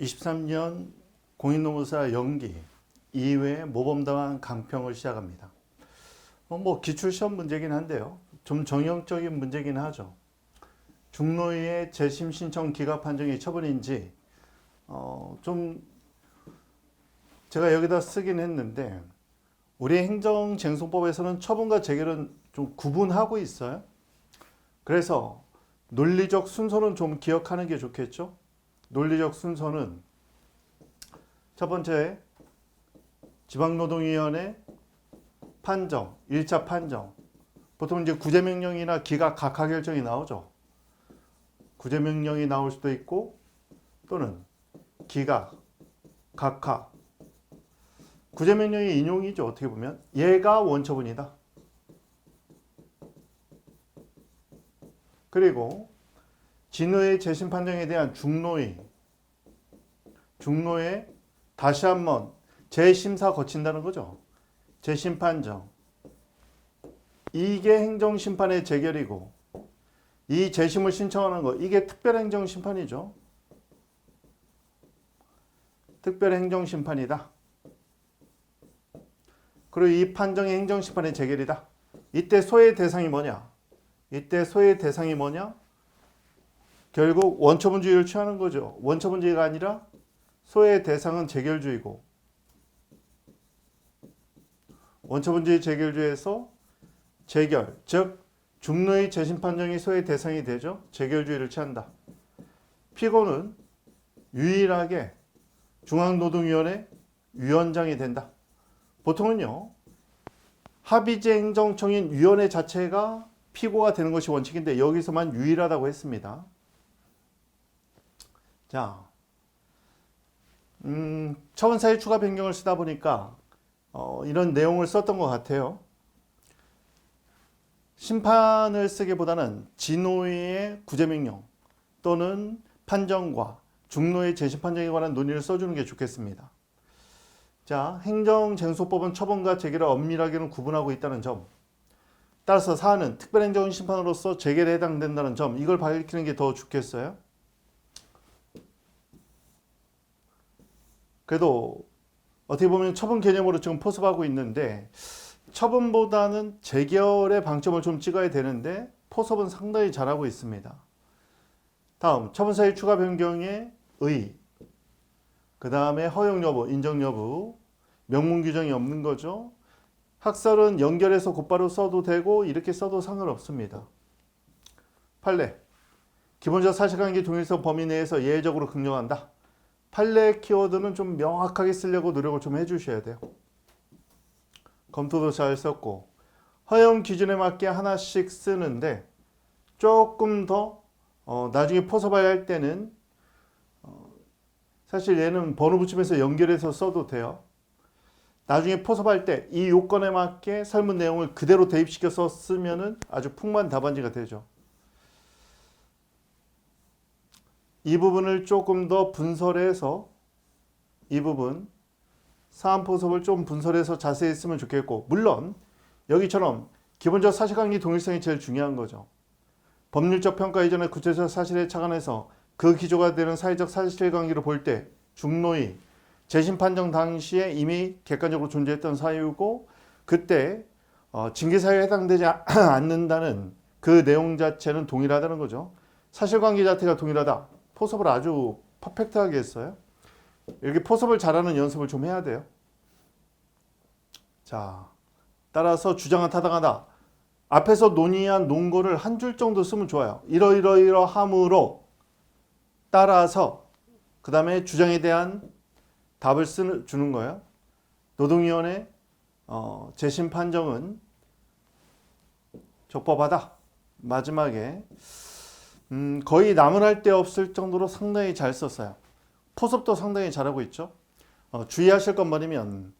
23년 공인노무사 연기 2회 모범당한 강평을 시작합니다. 기출시험 문제긴 한데요. 좀 정형적인 문제긴 하죠. 중노위의 재심 신청 기각 판정이 처분인지 좀 제가 여기다 쓰긴 했는데 우리 행정쟁송법에서는 처분과 재결은 좀 구분하고 있어요. 그래서 논리적 순서는 좀 기억하는 게 좋겠죠. 논리적 순서는 첫 번째 지방노동위원회 판정, 1차 판정. 보통 이제 구제명령이나 기각 각하 결정이 나오죠. 구제명령이 나올 수도 있고 또는 기각, 각하. 구제명령의 인용이죠. 어떻게 보면 얘가 원처분이다. 그리고 진노의 재심 판정에 대한 중노의 다시 한번 재심사 거친다는 거죠. 재심 판정. 이게 행정심판의 재결이고 이 재심을 신청하는 거 이게 특별행정심판이죠. 특별행정심판이다. 그리고 이 판정이 행정심판의 재결이다. 이때 소의 대상이 뭐냐? 결국 원처분주의를 취하는 거죠. 원처분주의가 아니라 소의 대상은 재결주의고 원처분주의 재결주의에서 재결, 즉 중노의 재심 판정이 소의 대상이 되죠. 재결주의를 취한다. 피고는 유일하게 중앙노동위원회 위원장이 된다. 보통은요. 합의제행정청인 위원회 자체가 피고가 되는 것이 원칙인데 여기서만 유일하다고 했습니다. 자, 처분사유 추가 변경을 쓰다 보니까 이런 내용을 썼던 것 같아요. 심판을 쓰기보다는 진노의 구제명령 또는 판정과 중노의 재심 판정에 관한 논의를 써주는 게 좋겠습니다. 자, 행정쟁소법은 처분과 재결을 엄밀하게는 구분하고 있다는 점. 따라서 사안은 특별행정심판으로서 재결에 해당된다는 점. 이걸 밝히는 게 더 좋겠어요. 그래도 어떻게 보면 처분 개념으로 지금 포섭하고 있는데 처분보다는 재결의 방점을 좀 찍어야 되는데 포섭은 상당히 잘하고 있습니다. 다음 처분사유 추가 변경의 의, 그 다음에 허용 여부, 인정 여부, 명문 규정이 없는 거죠. 학설은 연결해서 곧바로 써도 되고 이렇게 써도 상관없습니다. 판례, 기본적 사실관계 동일성 범위 내에서 예외적으로 긍정한다. 판례 키워드는 좀 명확하게 쓰려고 노력을 좀 해주셔야 돼요. 검토도 잘 썼고 허용 기준에 맞게 하나씩 쓰는데 조금 더 나중에 포섭해야 할 때는 사실 얘는 번호 붙이면서 연결해서 써도 돼요. 나중에 포섭할 때 이 요건에 맞게 설문 내용을 그대로 대입시켜서 쓰면은 아주 풍부한 답안지가 되죠. 이 부분을 조금 더 분설해서 이 부분 사안 포섭을 좀 분설해서 자세히 쓰면 좋겠고 물론 여기처럼 기본적 사실관계 동일성이 제일 중요한 거죠. 법률적 평가 이전에 구체적 사실에 착안해서 그 기조가 되는 사회적 사실관계를 볼 때 중노의 재심 판정 당시에 이미 객관적으로 존재했던 사유고 그때 징계사유에 해당되지 않는다는 그 내용 자체는 동일하다는 거죠. 사실관계 자체가 동일하다. 포섭을 아주 퍼펙트하게 했어요. 이렇게 포섭을 잘하는 연습을 좀 해야 돼요. 자, 따라서 주장은 타당하다. 앞에서 논의한 논거를 한 줄 정도 쓰면 좋아요. 이러이러함으로 따라서 그 다음에 주장에 대한 답을 주는 거예요. 노동위원회 재심 판정은 적법하다. 마지막에 거의 나무랄 데 없을 정도로 상당히 잘 썼어요. 포섭도 상당히 잘하고 있죠. 주의하실 건 뭐냐면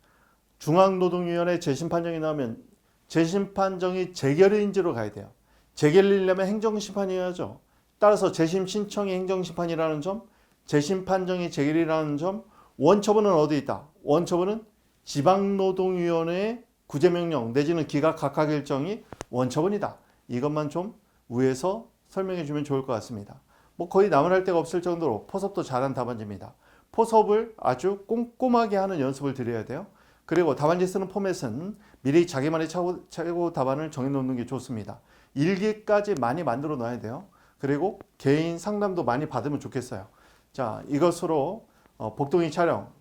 중앙노동위원회 재심 판정이 나오면 재심 판정이 재결인지로 가야 돼요. 재결이려면 행정심판이어야죠. 따라서 재심 신청이 행정심판이라는 점, 재심 판정이 재결이라는 점, 원처분은 어디 있다? 원처분은 지방노동위원회의 구제명령 내지는 기각 각하 결정이 원처분이다. 이것만 좀 위에서 설명해 주면 좋을 것 같습니다. 거의 나무랄 데가 없을 정도로 포섭도 잘한 답안지입니다. 포섭을 아주 꼼꼼하게 하는 연습을 드려야 돼요. 그리고 답안지 쓰는 포맷은 미리 자기만의 최고 답안을 정해놓는 게 좋습니다. 일기까지 많이 만들어 놔야 돼요. 그리고 개인 상담도 많이 받으면 좋겠어요. 자, 이것으로 복동이 촬영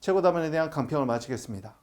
최고 답안에 대한 강평을 마치겠습니다.